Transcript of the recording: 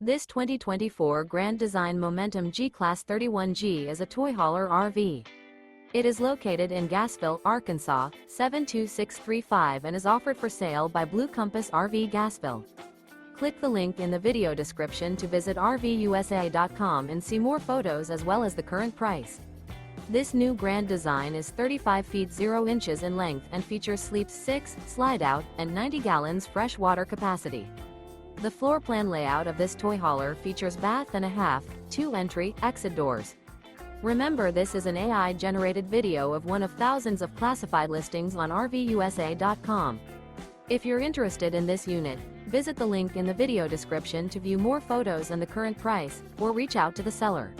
This 2024 Grand Design Momentum G-Class 31G is a toy hauler RV. It is located in Gassville, Arkansas, 72635 and is offered for sale by Blue Compass RV Gassville. Click the link in the video description to visit RVUSA.com and see more photos as well as the current price. This new Grand Design is 35 feet 0 inches in length and features sleeps 6, slide-out, and 90 gallons fresh water capacity. The floor plan layout of this toy hauler features bath and a half, 2 entry, exit doors. Remember, this is an AI-generated video of one of thousands of classified listings on RVUSA.com. If you're interested in this unit, visit the link in the video description to view more photos and the current price, or reach out to the seller.